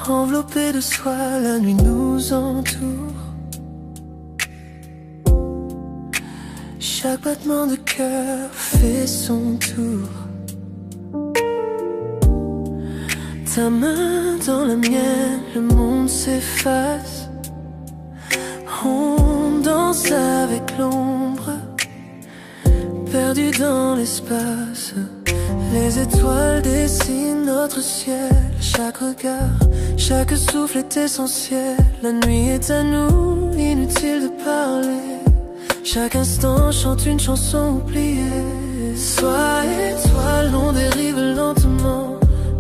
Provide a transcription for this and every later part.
Enveloppé de soie, la nuit nous entoure. Chaque battement de cœur fait son tour. Ta main dans la mienne, le monde s'efface. On danse avec l'ombre, perdu dans l'espace. Les étoiles dessinent notre ciel. Chaque regard, chaque souffle est essentiel. La nuit est à nous, inutile de parler. Chaque instant chante une chanson oubliée. Sois étoile, on dérive lentement.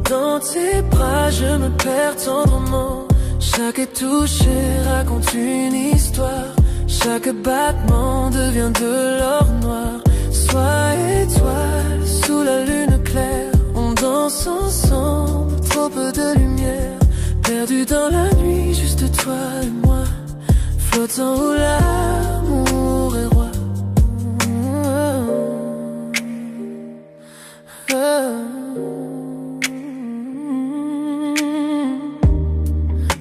Dans tes bras je me perds tendrement. Chaque touché raconte une histoire. Chaque battement devient de l'or noir. Sois étoile, sous la lune claire. On danse ensemble, trop peu de lumière. Perdu dans la nuit, juste toi et moi. Flottant où l'amour est roi.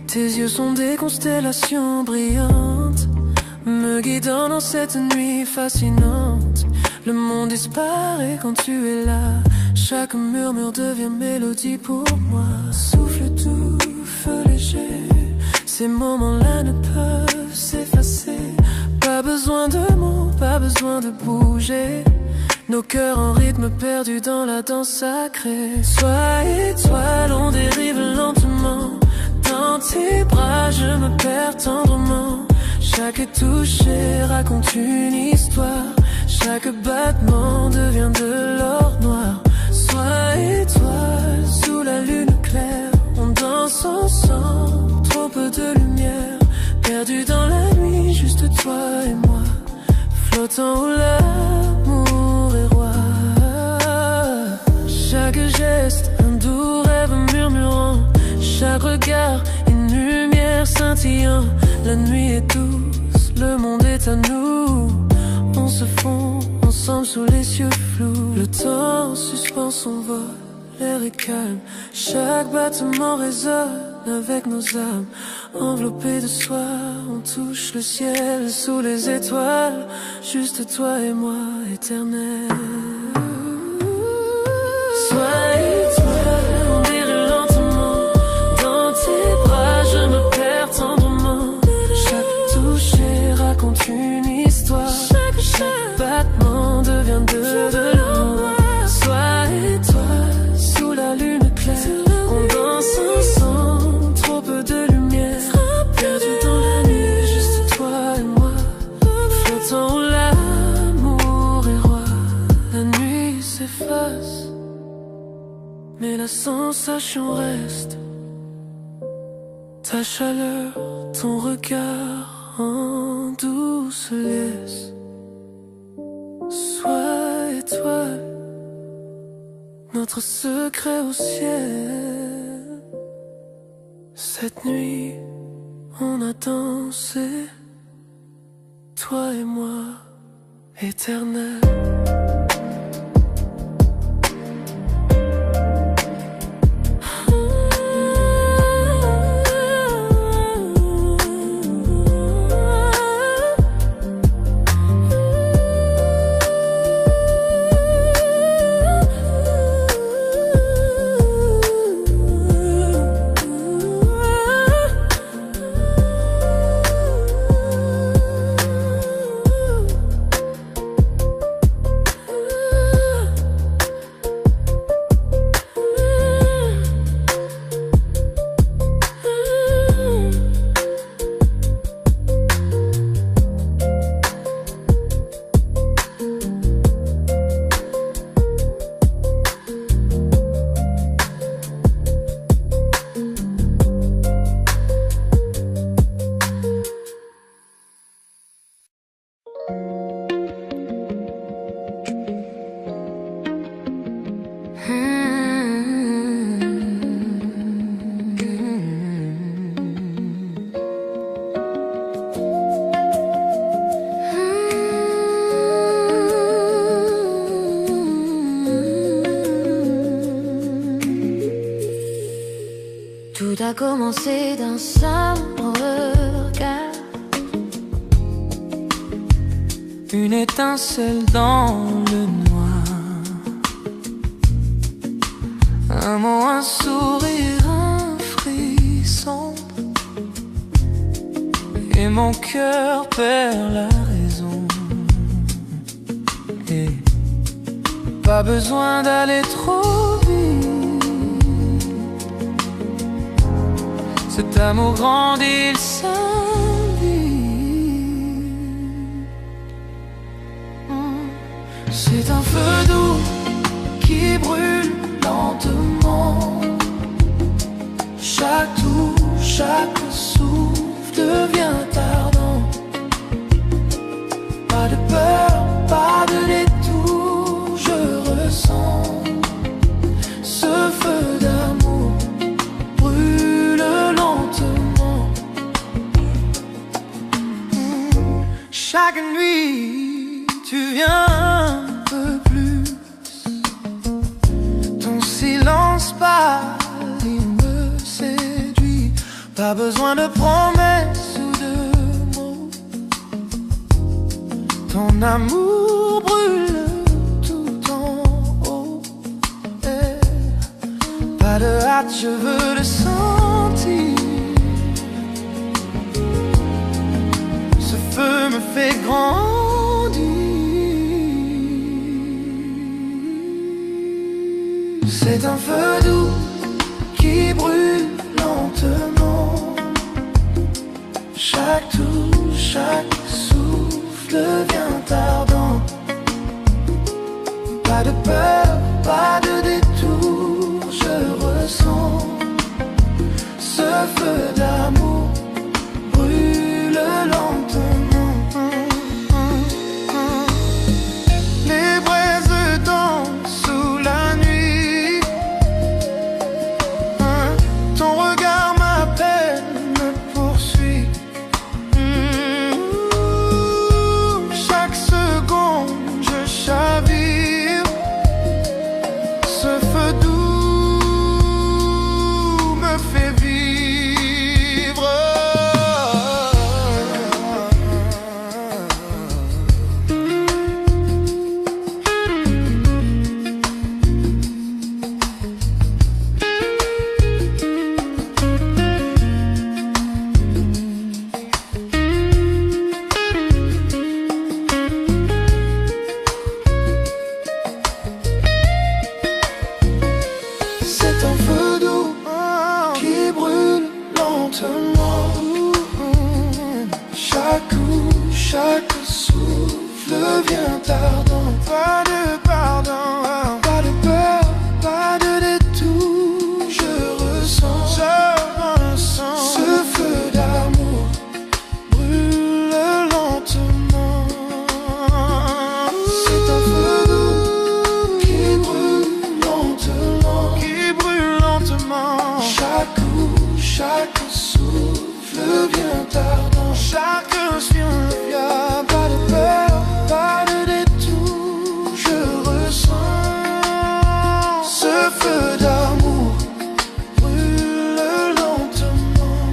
Tes yeux sont des constellations brillantes, me guidant dans cette nuit fascinante. Le monde disparaît quand tu es là. Chaque murmure devient mélodie pour moi. Souffle doux, feu léger. Ces moments-là ne peuvent s'effacer. Pas besoin de mots, pas besoin de bouger. Nos cœurs en rythme perdus dans la danse sacrée. Sois étoile, on dérive lentement. Dans tes bras je me perds tendrement. Chaque touché raconte une histoire. Chaque battement devient de l'or noir. Sois étoile, sous la lune claire. On danse ensemble, trop peu de lumière. Perdu dans la nuit, juste toi et moi. Flottant où l'amour est roi. Chaque geste, un doux rêve murmurant. Chaque regard, une lumière scintillant. La nuit est douce, le monde est à nous. On se fond ensemble sous les cieux flous. Le temps suspend son vol, l'air est calme. Chaque battement résonne avec nos âmes. Enveloppés de soie, on touche le ciel sous les étoiles. Juste toi et moi, éternel. Sois étoile, on dérive lentement. Dans tes bras, je me perds tendrement. Chaque toucher raconte une histoire. Chaque battement devient de l'or. Sois étoile, sous la lune claire. On danse ensemble, trop peu de lumière. Perdu dans la nuit, juste toi et moi. Flottant où l'amour est roi. La nuit s'efface, mais la sensation reste. Ta chaleur, ton regard en douce liesse. Sois étoile, notre secret au ciel. Cette nuit, on a dansé, toi et moi, éternel. Tout a commencé d'un simple regard. Une étincelle dans le noir. Un mot, un sourire, un frisson. Et mon cœur perd la raison. Et pas besoin d'aller trop vite. Cet amour grandit, il s'invite. C'est un feu doux qui brûle lentement. Chaque tour, chaque souffle devient ardent. Pas de peur, pas de détour, je ressens ce feu d'amour brûle lentement. Chaque nuit, tu viens un peu plus. Ton silence pâle, il me séduit. Pas besoin de promesses ou de mots. Ton amour brûle tout en haut. Pas de hâte, je veux le sentir. Ce feu me fait grandir. C'est un feu doux qui brûle lentement. Chaque tour, chaque souffle devient ardent. Pas de peur, pas de détour, je ressens ce feu d'amour brûle lentement. Les braises dansent sous la nuit. Ton regard m'appelle, me poursuit. Chaque seconde je chavire. Ce feu doux me fait vivre. C'est un feu doux qui brûle lentement. Chaque coup, chaque souffle devient ardent. Pas de pardon, pas de peur, pas de détour. Je ressens ce feu d'amour brûle lentement. C'est un feu doux qui brûle lentement. Chaque coup, chaque souffle devient ardent. Chaque vient, pas de peur, pas de détour. Je ressens ce feu d'amour brûle lentement.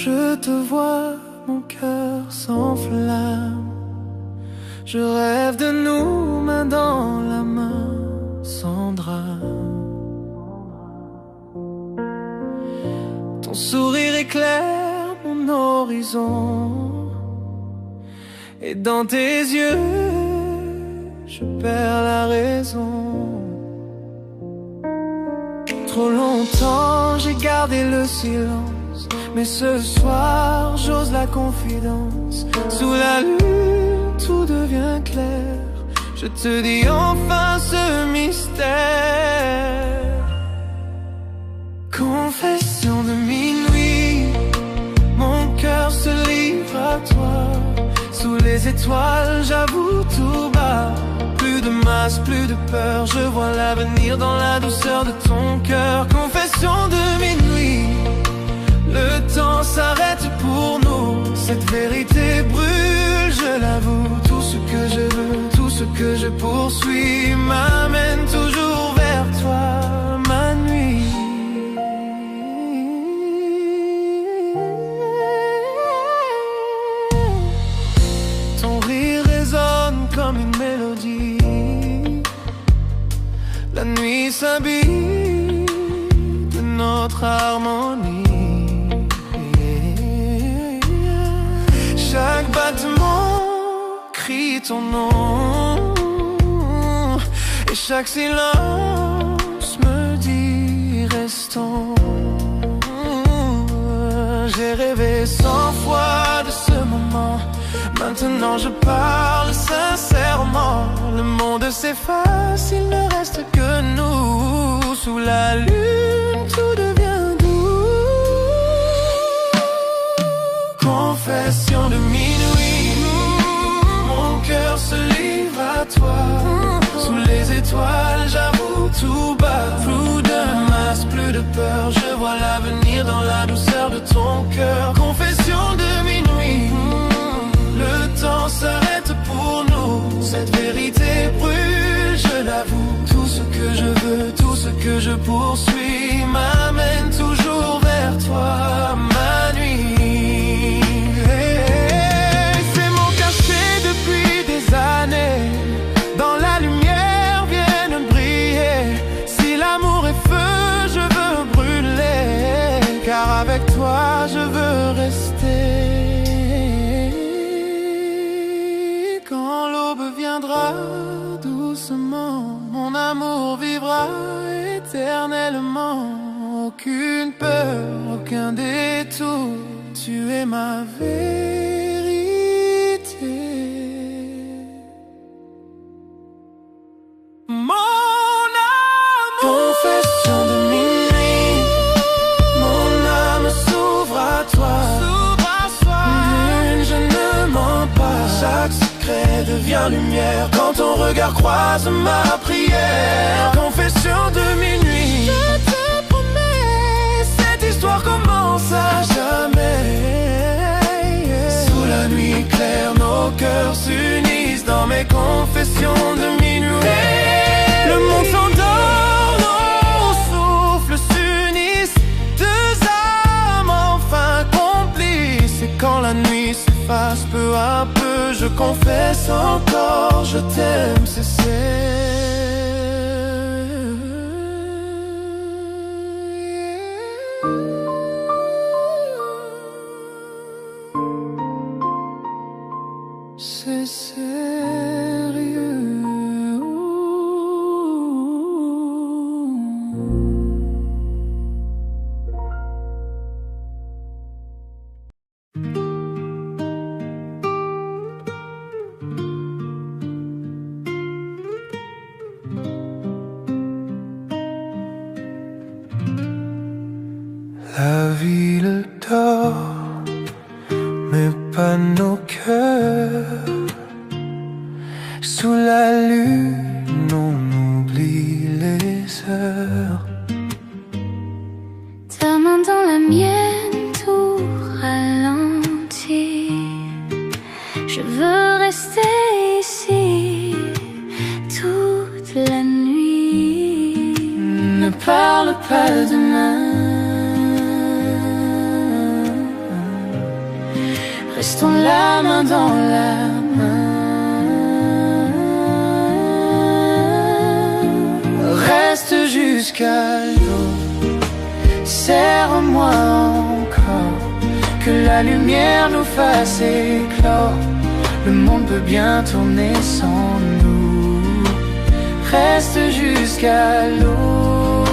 Je te vois, mon cœur s'enflamme. Je rêve de nous, main dans la main, sans drame. Ton sourire éclaire mon horizon, et dans tes yeux je perds la raison. Trop longtemps j'ai gardé le silence, mais ce soir j'ose la confidence. Sous la lune tout devient clair, je te dis enfin ce mystère. Confession de minuit, mon cœur se livre à toi. Sous les étoiles j'avoue tout bas, plus de masque, plus de peur, je vois l'avenir dans la douceur de ton cœur. Confession de minuit, le temps s'arrête pour nous. Cette vérité brûle, je l'avoue. Tout ce que je veux, tout ce que je poursuis m'amène toujours vers toi, ma nuit. Ton rire résonne comme une mélodie, la nuit s'habille de notre harmonie. Chaque battement crie ton nom, et chaque silence me dit restons. J'ai rêvé 100 fois de ce moment, maintenant je parle sincèrement. Le monde s'efface, il ne reste que nous. Sous la lune, tout devient doux. Confession de minuit, mon cœur se livre à toi. Sous les étoiles, j'avoue tout bas. Plus de masque, plus de peur, je vois l'avenir dans la douceur de ton cœur. Confession de minuit, le temps s'arrête pour nous. Cette vérité brûle, je l'avoue. Tout ce que je veux, tout ce que je poursuis m'amène toujours vers toi, ma nuit. C'est mon cachet depuis des années, dans la lumière viennent briller. Si l'amour est feu, je veux brûler, car avec toi je veux rester. Quand l'aube viendra doucement, mon amour vivra éternellement. Aucune peur, aucun détour, tu es ma vérité. Mon amour, confession de minuit, mon âme s'ouvre à toi. Je ne mens pas, chaque secret devient lumière quand ton regard croise ma prière. Confession de minuit, je te promets, cette histoire commence à jamais. Sous la nuit claire, nos cœurs s'unissent dans mes confessions de minuit. Le monde s'endort, nos souffles s'unissent, deux âmes enfin complices. Et quand la nuit s'efface peu à peu, je confesse encore, je t'aime, c'est sérieux. La ville dort, mais pas nos cœurs. Sous la lune, on oublie les heures. Ta main dans la mienne, tout ralentit. Je veux rester ici toute la nuit. Ne parle pas demain, restons la main dans la main. Reste jusqu'à l'aube, serre-moi en la lumière nous fasse éclore. Le monde peut bien tourner sans nous. Reste jusqu'à l'aube,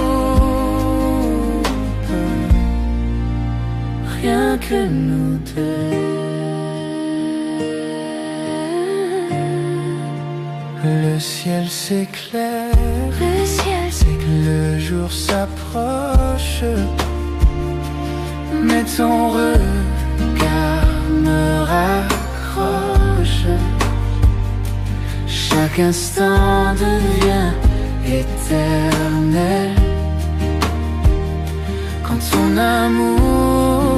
rien que nous deux. Le ciel s'éclaire, c'est que le jour s'approche. Mais ton regard me raccroche. Chaque instant devient éternel quand ton amour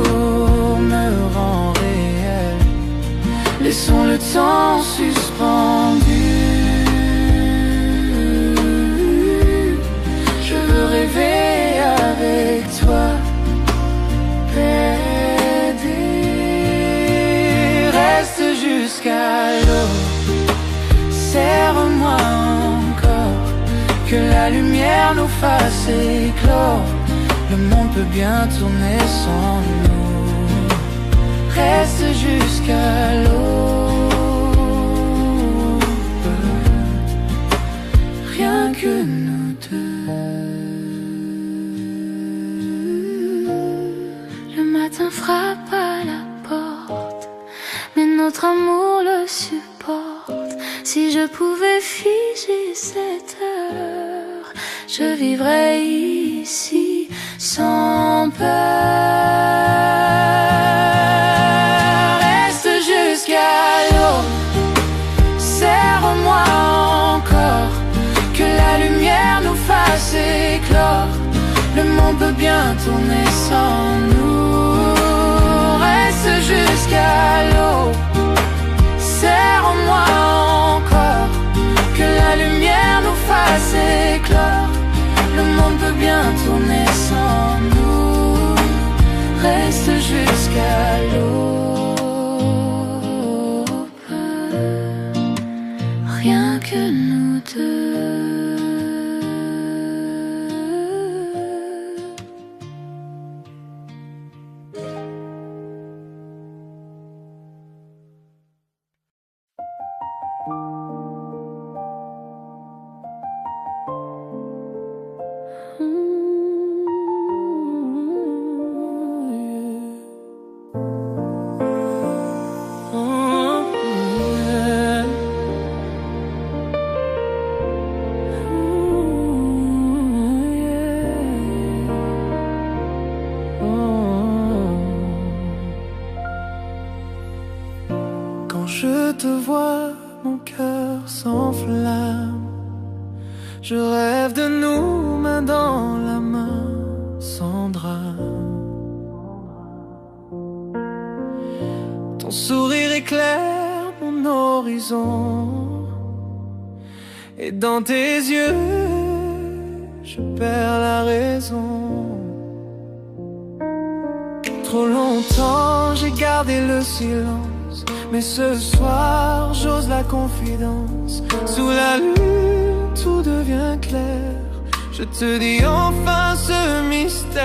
me rend réel. Laissons le temps suspendu. Je veux rêver avec toi, reste jusqu'à l'aube. Serre-moi encore, que la lumière nous fasse éclore. Le monde peut bien tourner sans nous. Reste jusqu'à l'aube, rien que nous deux. Le matin frappe à la porte, mais notre amour le supporte. Si je pouvais figer cette heure, je vivrais ici sans peur. Reste jusqu'à l'aube, serre-moi encore, que la lumière nous fasse éclore. Le monde peut bien tourner sans nous. Reste jusqu'à l'aube, serre-moi encore, que la lumière nous fasse éclore. Le monde peut bien tourner sans nous. Reste jusqu'à l'aube, rien que nous deux. Quand je te vois, mon cœur s'enflamme. Je rêve de nous, main dans la main, sans drame. Ton sourire éclaire mon horizon, et dans tes yeux, je perds la raison. Trop longtemps j'ai gardé le silence, mais ce soir j'ose la confidence. Sous la lune tout devient clair, je te dis enfin ce mystère.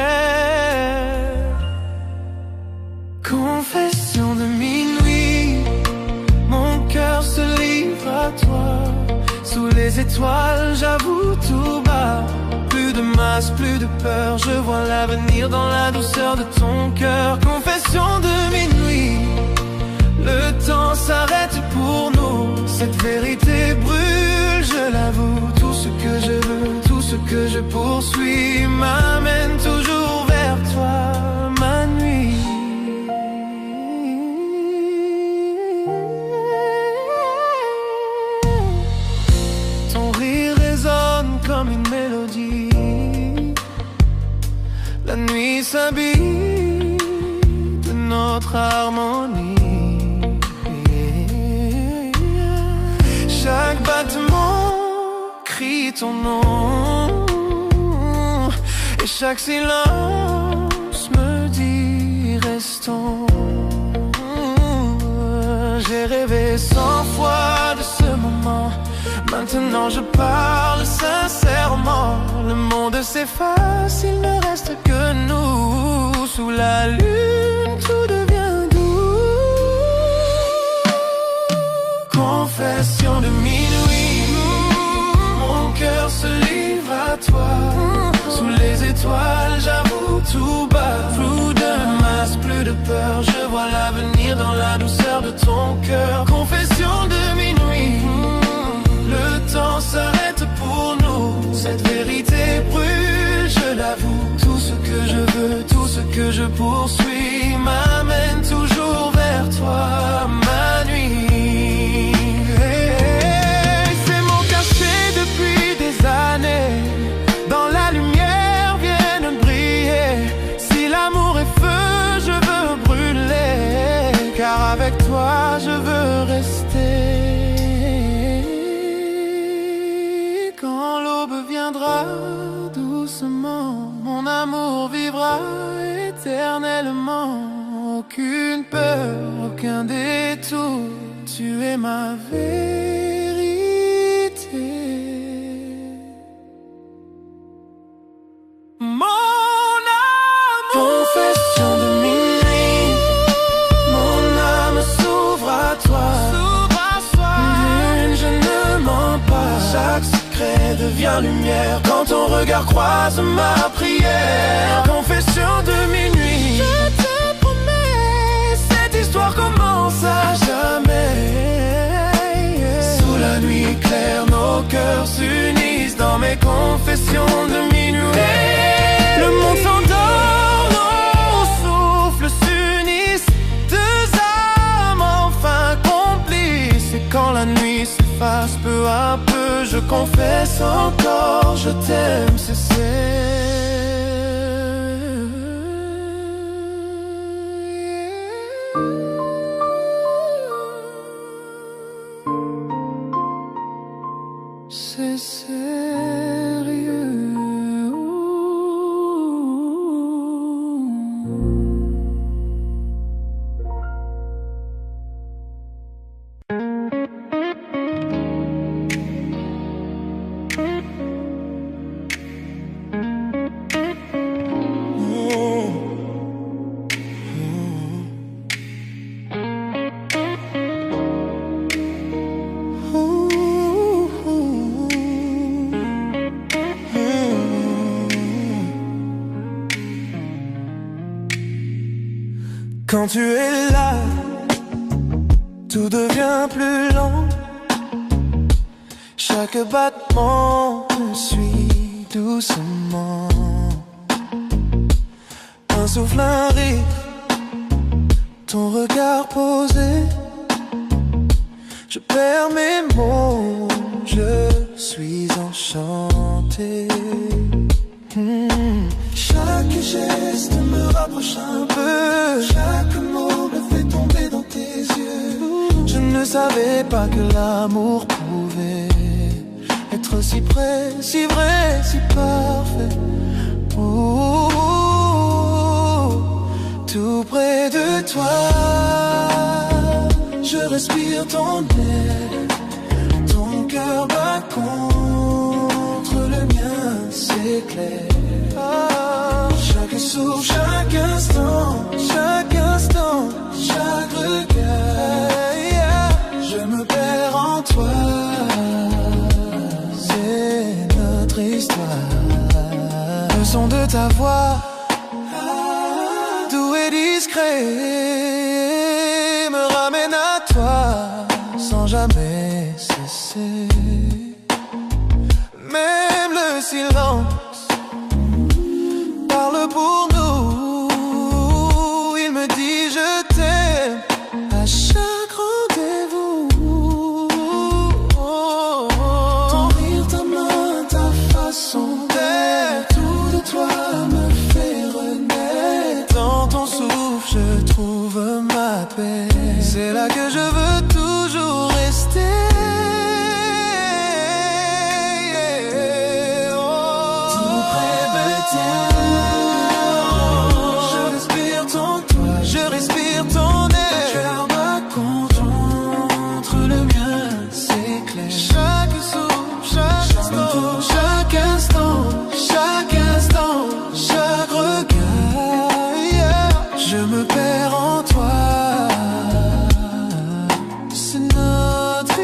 Confession de minuit, mon cœur se livre à toi. Sous les étoiles j'avoue tout bas, plus de masque, plus de peur, je vois l'avenir dans la douceur de ton cœur. Confession de minuit, le temps s'arrête pour nous. Cette vérité brûle, je l'avoue. Tout ce que je veux, tout ce que je poursuis m'amène toujours vers toi, ma nuit. Ton rire résonne comme une mélodie. La nuit s'habille de notre harmonie. Chaque battement crie ton nom, et chaque silence me dit restons. J'ai rêvé 100 fois de ce moment, maintenant je parle sincèrement. Le monde s'efface, il ne reste que nous. Sous la lune tout devient doux. confession de minuit. Mon cœur se livre à toi. Sous les étoiles, j'avoue tout bas. Flou de masse, plus de peur. Je vois l'avenir dans la douceur de ton cœur. Confession de minuit. Le temps s'arrête pour nous. Cette vérité brûle, je l'avoue. Tout ce que je veux, tout ce que je poursuis m'amène toujours vers toi, ma nuit. C'est mon cachet depuis des années. Dans la lumière viennent briller. Si l'amour est feu, je veux brûler. Car avec toi, je veux rester. Quand l'aube viendra doucement, mon amour vivra éternellement. Aucune peur, aucun détour, tu es ma vérité. Mon amour, confession de minuit. Mon âme s'ouvre à toi. Je ne mens pas. Chaque secret devient lumière quand ton regard croise ma prière. Confession de minuit. Je te promets, cette histoire commence à jamais. Sous la nuit claire, nos cœurs s'unissent dans mes confessions de minuit. Le monde s'endort, nos souffles s'unissent. Deux âmes enfin complices. Et quand la nuit s'efface peu à peu, je confesse encore, je t'aime, c'est sérieux. Quand tu es là, tout devient plus lent. Chaque battement me suit doucement. Un souffle, un rire, ton regard posé. Je perds mes mots, je suis enchanté. Chaque geste me rapproche un peu. Chaque mot me fait tomber dans tes yeux. Je ne savais pas que l'amour pouvait être si près, si vrai, si parfait. Oh, tout près de toi, je respire ton air. Ton cœur bat contre le mien, c'est clair. Chaque souffle, chaque instant, chaque regard, je me perds en toi. C'est notre histoire. Le son de ta voix, doux et discret, me ramène à toi sans jamais cesser. Même le silence parle pour nous. Il me dit je t'aime à chaque rendez-vous. Ton rire, ta main, ta façon d'être, tout de toi me fait renaître. Dans ton souffle je trouve ma paix. C'est là que je veux toujours rester. C'est notre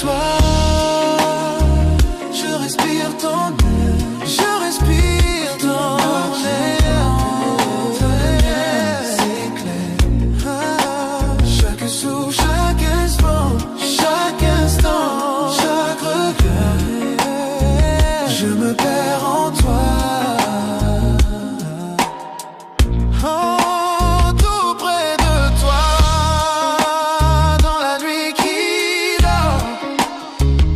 toi. Je respire ton air, je respire ton air. C'est clair. Chaque souffle, chaque instant, chaque regard, je me perds en toi. Oh, tout près de toi, dans la nuit qui dort,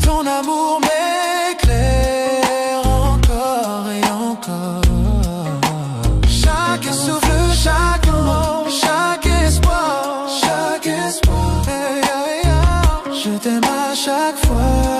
ton amour m'éclaire encore et encore. Chaque souffle, chaque mot, chaque espoir, je t'aime à chaque fois.